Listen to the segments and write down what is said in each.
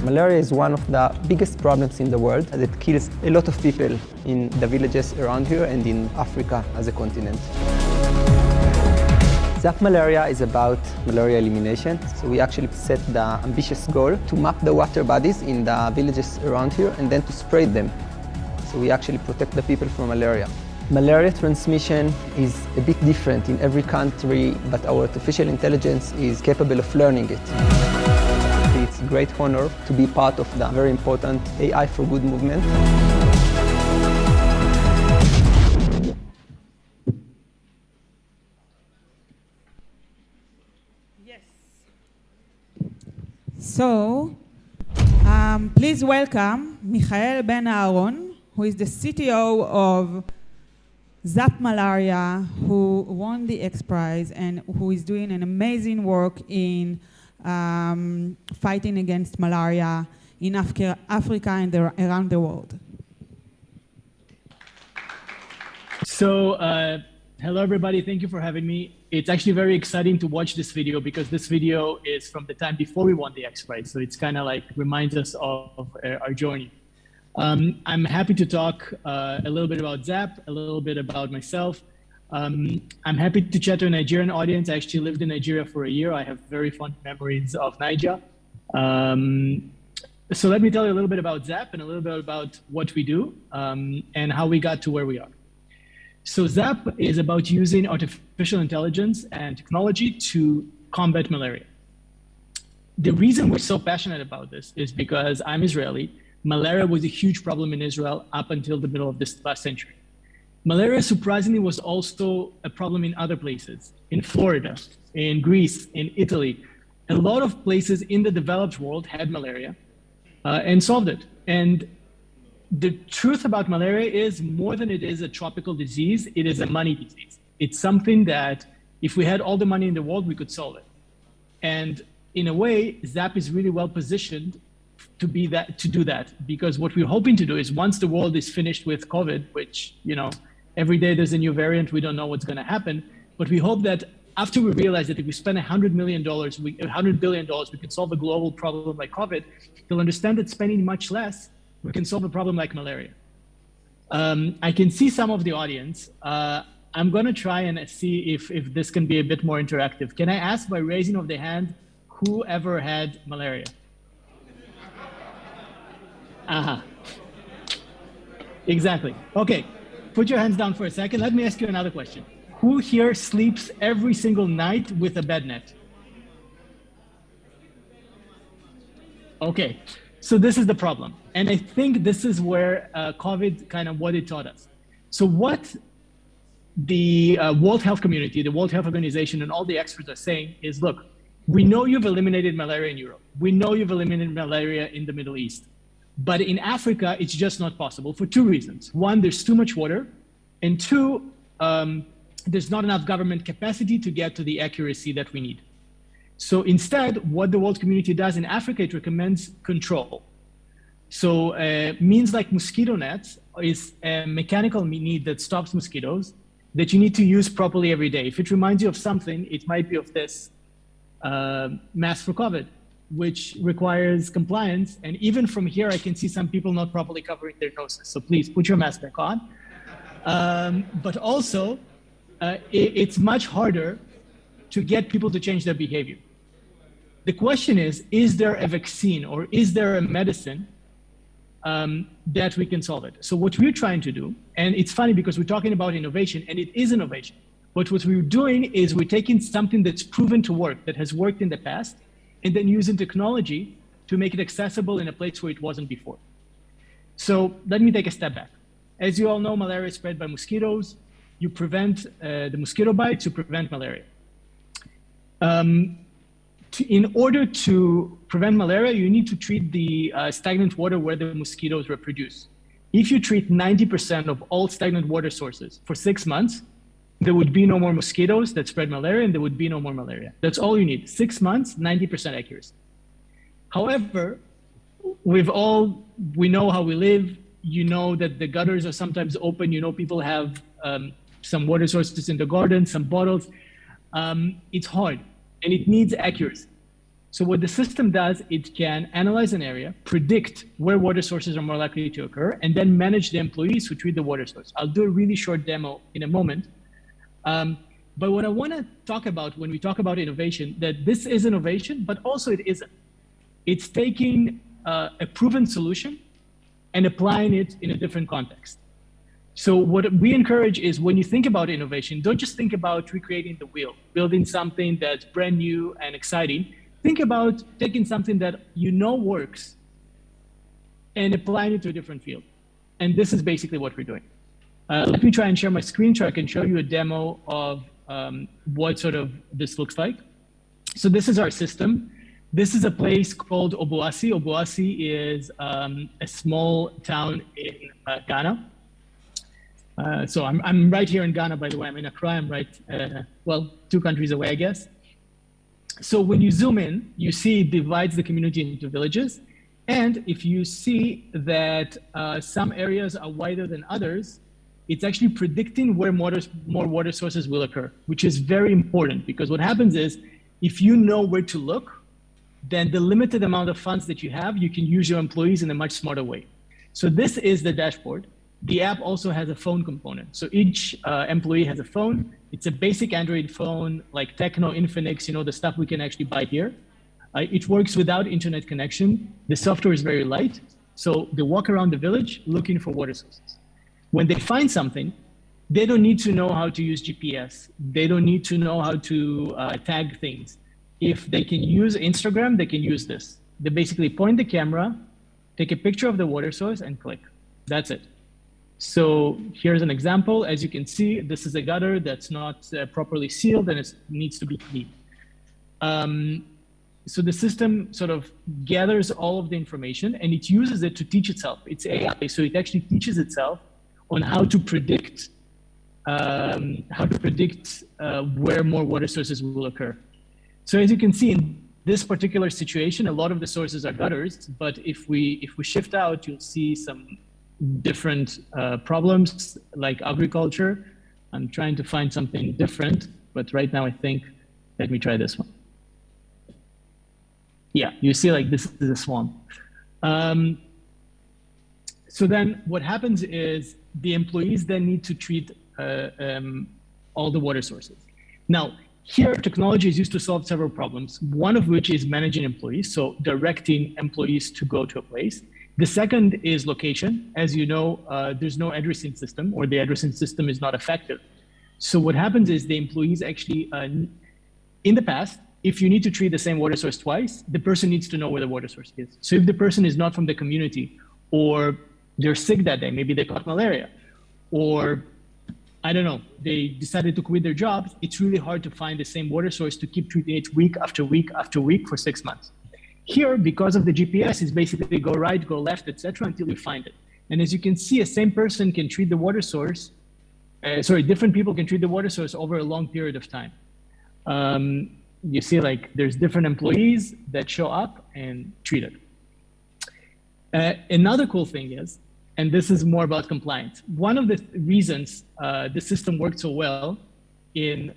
Malaria is one of the biggest problems in the world that kills a lot of people in the villages around here and in Africa as a continent. Zzapp Malaria is about malaria elimination. So we actually set the ambitious goal to map the water bodies in the villages around here and then to spray them. So we actually protect the people from malaria. Malaria transmission is a bit different in every country, but our artificial intelligence is capable of learning it. It's a great honor to be part of the very important AI for Good movement. Yes. So, please welcome Michael Ben Aharon, who is the CTO of Zzapp Malaria, who won the XPRIZE and who is doing an amazing work in fighting against malaria in Africa and around the world. So, hello everybody, thank you for having me. It's actually very exciting to watch this video because this video is from the time before we won the XPRIZE. So it's kind of like reminds us of our journey. I'm happy to talk a little bit about Zzapp, a little bit about myself. I'm happy to chat to a Nigerian audience. I actually lived in Nigeria for a year. I have very fond memories of Niger. So let me tell you a little bit about Zzapp and a little bit about what we do and how we got to where we are. So Zzapp is about using artificial intelligence and technology to combat malaria. The reason we're so passionate about this is because I'm Israeli. Malaria was a huge problem in Israel up until the middle of this last century. Malaria, surprisingly, was also a problem in other places, in Florida, in Greece, in Italy. A lot of places in the developed world had malaria and solved it. And the truth about malaria is more than it is a tropical disease, it is a money disease. It's something that if we had all the money in the world, we could solve it. And in a way, Zzapp is really well positioned to do that, because what we're hoping to do is once the world is finished with COVID, which, you know, every day there's a new variant, we don't know what's going to happen, but we hope that after we realize that if we spend $100 billion, we can solve a global problem like COVID, they'll understand that spending much less, we can solve a problem like malaria. I can see some of the audience. I'm going to try and see if this can be a bit more interactive. Can I ask by raising of the hand, who ever had malaria? Exactly. Okay. Put your hands down for a second. Let me ask you another question. Who here sleeps every single night with a bed net? Okay. So this is the problem. And I think this is where COVID kind of what it taught us. So what the World Health Community, the World Health Organization, and all the experts are saying is, look, we know you've eliminated malaria in Europe. We know you've eliminated malaria in the Middle East. But in Africa, it's just not possible for two reasons. One, there's too much water. And two, there's not enough government capacity to get to the accuracy that we need. So instead, what the world community does in Africa, it recommends control. So means like mosquito nets is a mechanical need that stops mosquitoes that you need to use properly every day. If it reminds you of something, it might be of this mask for COVID, which requires compliance. And even from here, I can see some people not properly covering their noses. So please put your mask back on. But also, it's much harder to get people to change their behavior. The question is there a vaccine or is there a medicine that we can solve it? So what we're trying to do, and it's funny because we're talking about innovation, and it is innovation. But what we're doing is we're taking something that's proven to work, that has worked in the past, and then using technology to make it accessible in a place where it wasn't before. So let me take a step back. As you all know, malaria is spread by mosquitoes. You prevent the mosquito bites, you prevent malaria. In order to prevent malaria, you need to treat the stagnant water where the mosquitoes reproduce. If you treat 90% of all stagnant water sources for 6 months, there would be no more mosquitoes that spread malaria, and there would be no more malaria. That's all you need. 6 months, 90% accuracy. However, we know how we live. You know that the gutters are sometimes open. You know people have some water sources in the garden, some bottles. It's hard, and it needs accuracy. So what the system does, it can analyze an area, predict where water sources are more likely to occur, and then manage the employees who treat the water source. I'll do a really short demo in a moment. But what I want to talk about when we talk about innovation, that this is innovation, but also it isn't. It's taking a proven solution and applying it in a different context. So what we encourage is when you think about innovation, don't just think about recreating the wheel, building something that's brand new and exciting. Think about taking something that you know works and applying it to a different field. And this is basically what we're doing. Let me try and share my screen so I can show you a demo of what sort of this looks like. So this is our system. This is a place called Obuasi. Obuasi is a small town in Ghana. So I'm right here in Ghana, by the way. I'm in Accra. I'm right, well, 2 countries away, I guess. So when you zoom in, you see it divides the community into villages. And if you see that some areas are wider than others, it's actually predicting where more water sources will occur, which is very important because what happens is if you know where to look, then the limited amount of funds that you have, you can use your employees in a much smarter way. So this is the dashboard. The app also has a phone component. So each employee has a phone. It's a basic Android phone like Tecno, Infinix, you know, the stuff we can actually buy here. It works without internet connection. The software is very light. So they walk around the village looking for water sources. When they find something, they don't need to know how to use GPS. They don't need to know how to tag things. If they can use Instagram, they can use this. They basically point the camera, take a picture of the water source and click. That's it. So here's an example. As you can see, this is a gutter that's not properly sealed and it needs to be cleaned. So the system sort of gathers all of the information and it uses it to teach itself. It's AI, so it actually teaches itself on how to predict where more water sources will occur. So as you can see in this particular situation, a lot of the sources are gutters, but if we shift out, you'll see some different problems like agriculture. I'm trying to find something different, but right now I think, let me try this one. Yeah, you see like this is a swamp. So then what happens is the employees then need to treat all the water sources. Now, here technology is used to solve several problems, one of which is managing employees, so directing employees to go to a place. The second is location. As you know, there's no addressing system or the addressing system is not effective. So what happens is the employees actually, in the past, if you need to treat the same water source twice, the person needs to know where the water source is. So if the person is not from the community or they're sick that day, maybe they caught malaria, or I don't know, they decided to quit their jobs, it's really hard to find the same water source to keep treating it week after week after week for 6 months. Here, because of the GPS, it's basically go right, go left, etc., until you find it. And as you can see, a same person can treat the water source, different people can treat the water source over a long period of time. You see, like, there's different employees that show up and treat it. Another cool thing is, and this is more about compliance, one of the reasons the system worked so well in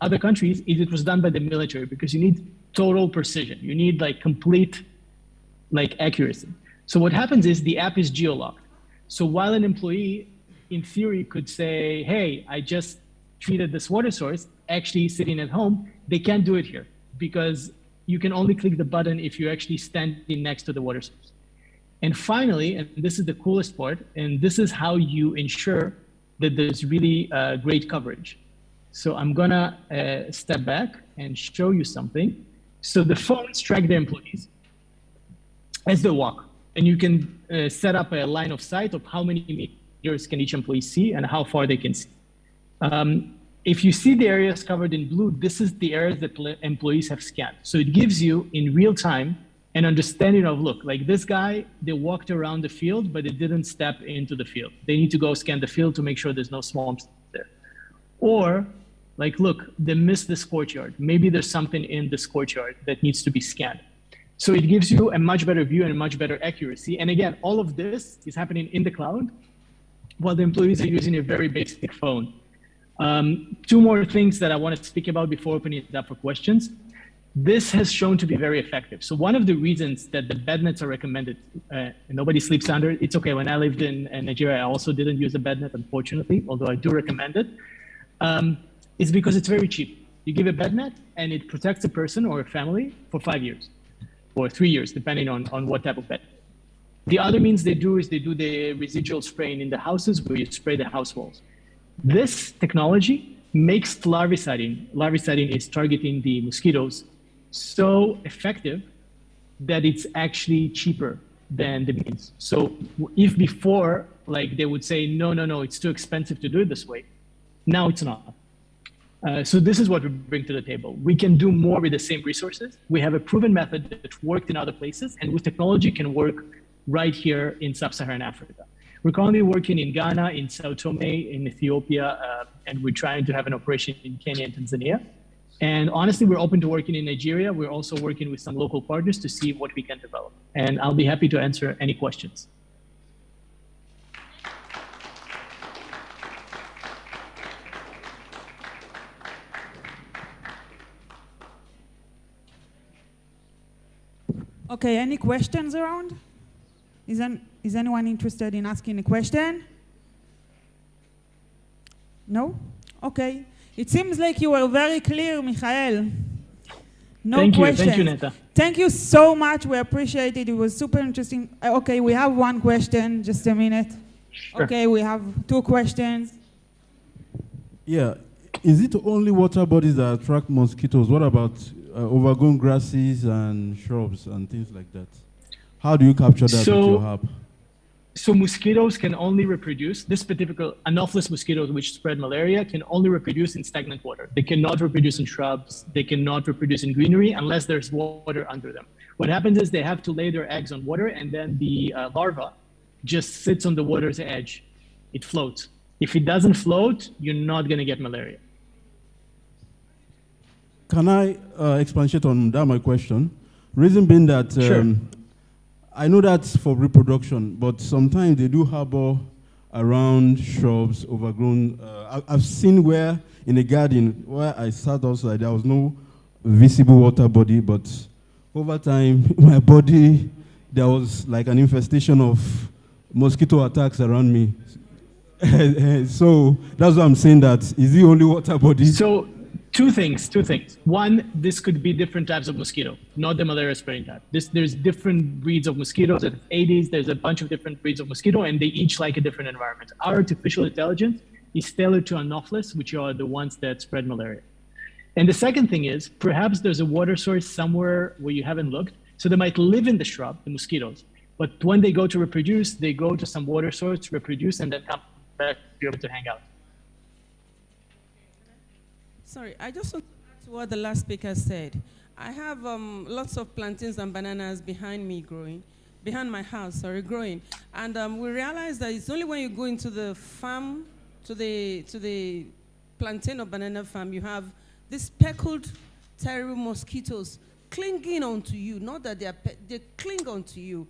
other countries is it was done by the military, because you need total precision. You need like complete accuracy. So what happens is the app is geo-locked. So while an employee in theory could say, hey, I just treated this water source, actually sitting at home, they can't do it here because you can only click the button if you're actually standing next to the water source. And finally, and this is the coolest part, and this is how you ensure that there's really great coverage. So I'm gonna step back and show you something. So the phones track the employees as they walk, and you can set up a line of sight of how many meters can each employee see and how far they can see. If you see the areas covered in blue, this is the areas that employees have scanned. So it gives you in real time an understanding of, look, like this guy, they walked around the field, but they didn't step into the field. They need to go scan the field to make sure there's no swamps there. Or like, look, they missed this courtyard. Maybe there's something in this courtyard that needs to be scanned. So it gives you a much better view and a much better accuracy. And again, all of this is happening in the cloud while the employees are using a very basic phone. Two more things that I want to speak about before opening it up for questions. This has shown to be very effective. So one of the reasons that the bed nets are recommended, and nobody sleeps under, it's okay. When I lived in Nigeria, I also didn't use a bed net, unfortunately, although I do recommend it, is because it's very cheap. You give a bed net and it protects a person or a family for 5 years or 3 years, depending on what type of bed. The other means they do is they do the residual spraying in the houses where you spray the house walls. This technology makes larvicidin. Larvicidin is targeting the mosquitoes so effective that it's actually cheaper than the means. So if before, like they would say, no, it's too expensive to do it this way, now it's not. So this is what we bring to the table. We can do more with the same resources. We have a proven method that worked in other places, and with technology can work right here in sub-Saharan Africa. We're currently working in Ghana, in Sao Tome, in Ethiopia, and we're trying to have an operation in Kenya and Tanzania. And honestly, we're open to working in Nigeria. We're also working with some local partners to see what we can develop. And I'll be happy to answer any questions. Okay, any questions around? Is anyone interested in asking a question? No? Okay. It seems like you were very clear, Michael. No questions. Thank you, Neta. Thank you so much. We appreciate it. It was super interesting. Okay, we have one question. Just a minute. Sure. Okay, we have 2 questions. Yeah. Is it only water bodies that attract mosquitoes? What about overgrown grasses and shrubs and things like that? How do you capture that with your app? So mosquitoes can only reproduce, this particular Anopheles mosquitoes which spread malaria can only reproduce in stagnant water. They cannot reproduce in shrubs. They cannot reproduce in greenery unless there's water under them. What happens is they have to lay their eggs on water, and then the larva just sits on the water's edge. It floats. If it doesn't float, you're not going to get malaria. Can I expatiate on that, my question? Reason being that Sure. I know that's for reproduction, but sometimes they do harbor around shrubs, overgrown. I've seen where in a garden where I sat outside, there was no visible water body, but over time, my body, there was like an infestation of mosquito attacks around me. So that's why I'm saying that. Is the only water body? So two things. One, this could be different types of mosquito, not the malaria spraying type. There's different breeds of mosquitoes. At Aedes, there's a bunch of different breeds of mosquito, and they each like a different environment. Our artificial intelligence is tailored to Anopheles, which are the ones that spread malaria. And the second thing is, perhaps there's a water source somewhere where you haven't looked. So they might live in the shrub, the mosquitoes, but when they go to reproduce, they go to some water source, reproduce, and then come back to be able to hang out. Sorry, I just want to add to what the last speaker said. I have lots of plantains and bananas behind me growing, behind my house, growing. And we realized that it's only when you go into the farm, to the plantain or banana farm, you have these speckled, terrible mosquitoes clinging onto you. Not that they cling onto you.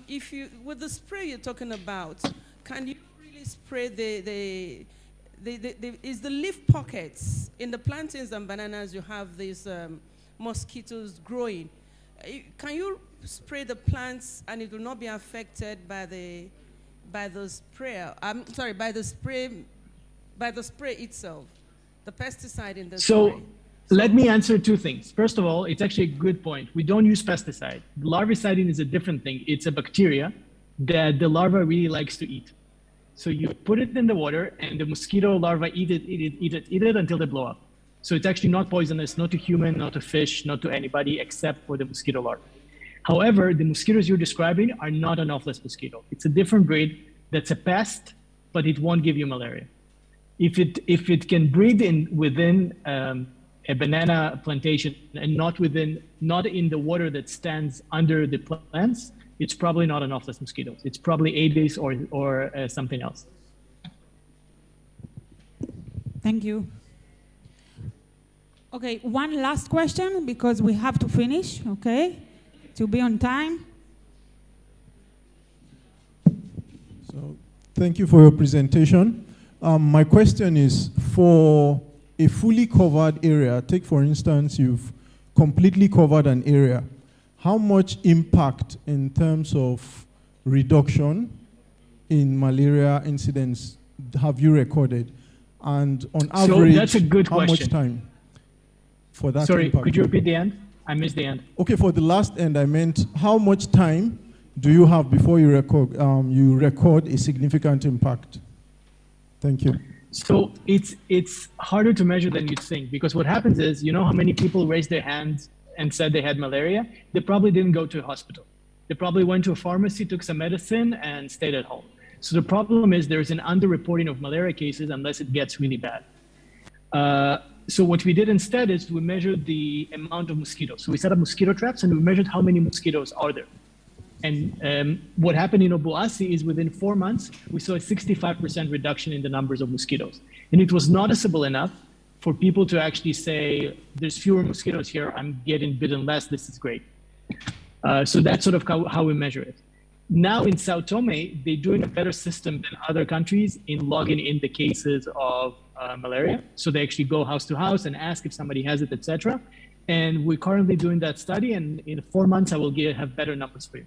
If you, with the spray you're talking about, can you really spray is the leaf pockets in the plantains and bananas? You have these mosquitoes growing. Can you spray the plants and it will not be affected by the spray? By the spray itself, the pesticide in the spray. Let me answer 2 things. First of all, it's actually a good point. We don't use pesticide. Larvicidin is a different thing. It's a bacteria that the larva really likes to eat. So you put it in the water, and the mosquito larvae eat it until they blow up. So it's actually not poisonous, not to human, not to fish, not to anybody except for the mosquito larvae. However, the mosquitoes you're describing are not an Anopheles mosquito. It's a different breed that's a pest, but it won't give you malaria. If it can breed within a banana plantation and not in the water that stands under the plants, it's probably not Anopheles mosquitoes. It's probably Aedes or something else. Thank you. Okay, one last question because we have to finish, okay? To be on time. So, thank you for your presentation. My question is, for a fully covered area, take for instance, you've completely covered an area, how much impact in terms of reduction in malaria incidents have you recorded? And on average, so that's a good how question. much time for that Sorry, impact? could you repeat the end? I missed the end. Okay, for the last end, I meant how much time do you have before you record a significant impact? Thank you. So it's harder to measure than you'd think, because what happens is, you know how many people raised their hands and said they had malaria? They probably didn't go to a hospital. They probably went to a pharmacy, took some medicine, and stayed at home. So the problem is there's an underreporting of malaria cases unless it gets really bad. So what we did instead is we measured the amount of mosquitoes. So we set up mosquito traps and we measured how many mosquitoes are there. And what happened in Obuasi is within 4 months, we saw a 65% reduction in the numbers of mosquitoes. And it was noticeable enough for people to actually say, there's fewer mosquitoes here, I'm getting bitten less, this is great. So that's sort of how we measure it. Now in Sao Tome, they're doing a better system than other countries in logging in the cases of malaria. So they actually go house to house and ask if somebody has it, etc. And we're currently doing that study, and in 4 months, I will have better numbers for you.